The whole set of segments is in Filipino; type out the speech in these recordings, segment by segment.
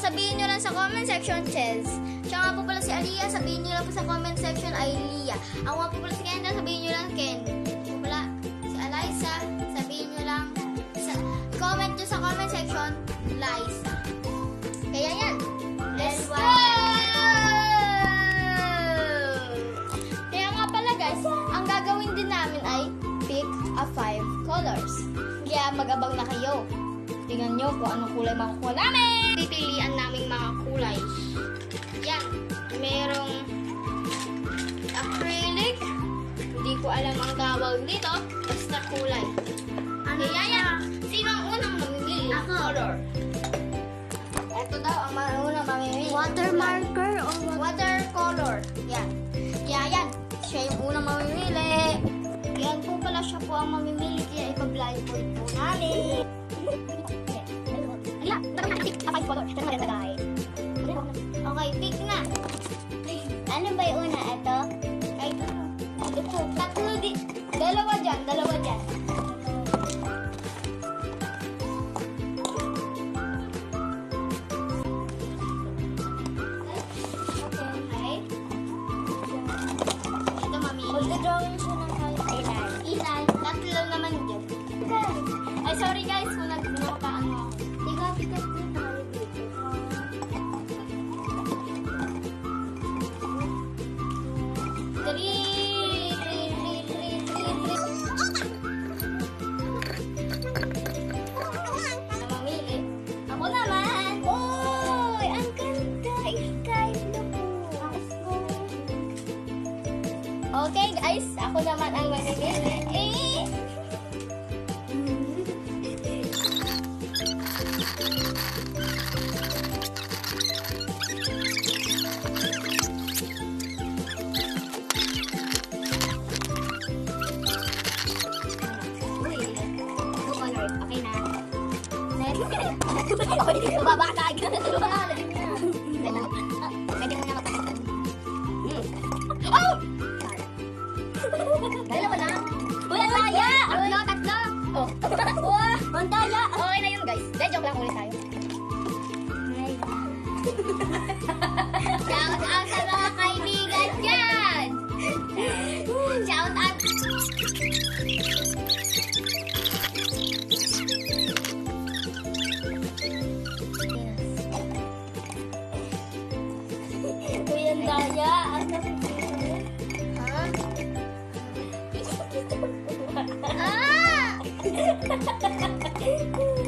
sabihin nyo lang sa comment section, Chels. Siya nga po pala si Aliyah, sabihin nyo lang po sa comment section ay Lia. Ako nga po pala si Kendra, sabihin nyo lang Ken. Ako pala si Eliza, sabihin nyo lang comment nyo sa comment section, Liza. Kaya yan, let's go! Kaya nga pala guys, ang gagawin din namin ay pick a 5 colors. Kaya mag-abang na kayo. Tingnan nyo kung anong kulay makukuha namin. Pipilian naming mga kulay. Yan. Merong acrylic. Hindi ko alam ang tawag dito. Basta kulay. Kaya yan. Sino ang unang mamimili? Ako. Color. Ito daw ang unang mamimili. Water marker or watercolor. Yan. Kaya yan. Siya yung unang mamimili. Yan po pala siya po ang mamimili. Kaya ipa-blindfold po namin. Okay, pick na. ano ba yung una? Ito? Ay, ito. Tatlo di. Dalawa dyan. Dalawa dyan. Okay. Ito, mamili. Magdodrawing siya ng ilan. Ilan? Tatlo naman dyan. Ay, sorry guys kung nagpinakataan mo. Tiga-tigas na tayo dito. Mamili. Ako naman. Oy! Ang ganda! Sky blue. Okay guys, ako naman ang mamimili. Babaka agad. Pwede mo na mapakita. Oh! Dalawa lang. Walang daya! Tatlo. Oh. Wah! Ang daya! Okay na yun guys. Then joke lang ulit tayo. Shout out sa mga kaibigan dyan! Shout out! Kuya ang daya!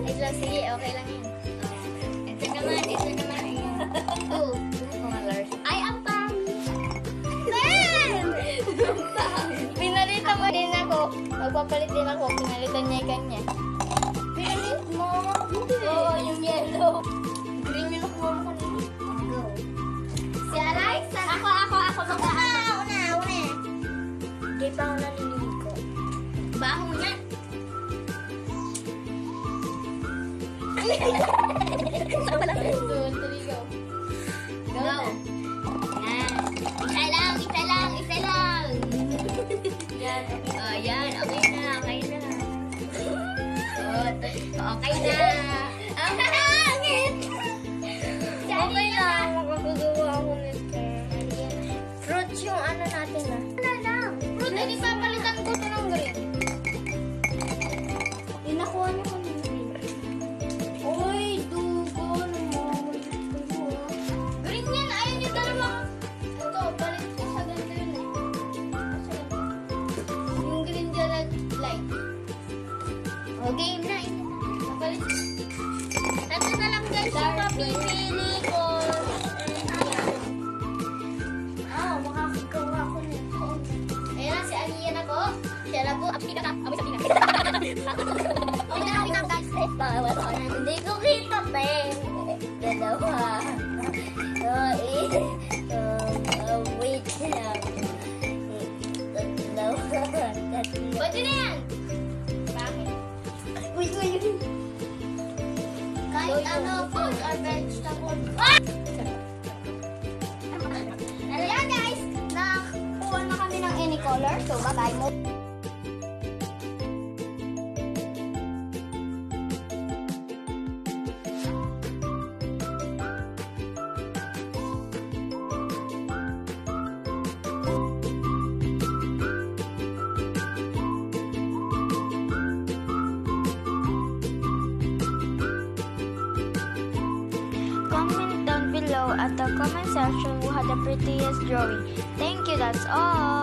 Ito lang, sige, okay lang yun. Ito naman. Oh, colors. Ay, ang pangit. Pinalitan mo din ako. Magpapalit din ako. Pinalitan niya yung kanya. Pilit mo! Oo, yung yellow. Green yung nakuha mo kanina. Go! Si Eliza. Ako. Una! Hindi pa ako naliligo. Baho niya. Tuligo. Go. Yan. Isa lang. Yan. Oh, yan. Okay na. Oh, okay na. Ang hangin. Okay lang, makakagawa ako nito. Fruits yung ano natin ah. Ano lang. Fruit, hindi papalitan ko ito ng green. Inakuha niyo ko ng green. Uy, dugo. Green yan. Ayun yung dalawa. Ito, palit ko sa ganito yun eh. Yung green dyan na light. O, game na. Papalit. Tatlo na lang guys yung papipili ko. Makakagawa ko nito. Ayan na, si Aliyah na po. Siya na po. Amoy sabi na. Guys. Bawal ko na. Hindi ko kita pa eh. Dalawa. Wait lang. Dalawa. Pwede na yan. Bakit? Wait. Kahit ano, food or vegetable. Ayan guys, nakakuha na kami ng any color. So, bye-bye. below at the comment section who had the prettiest drawing. Thank you, that's all.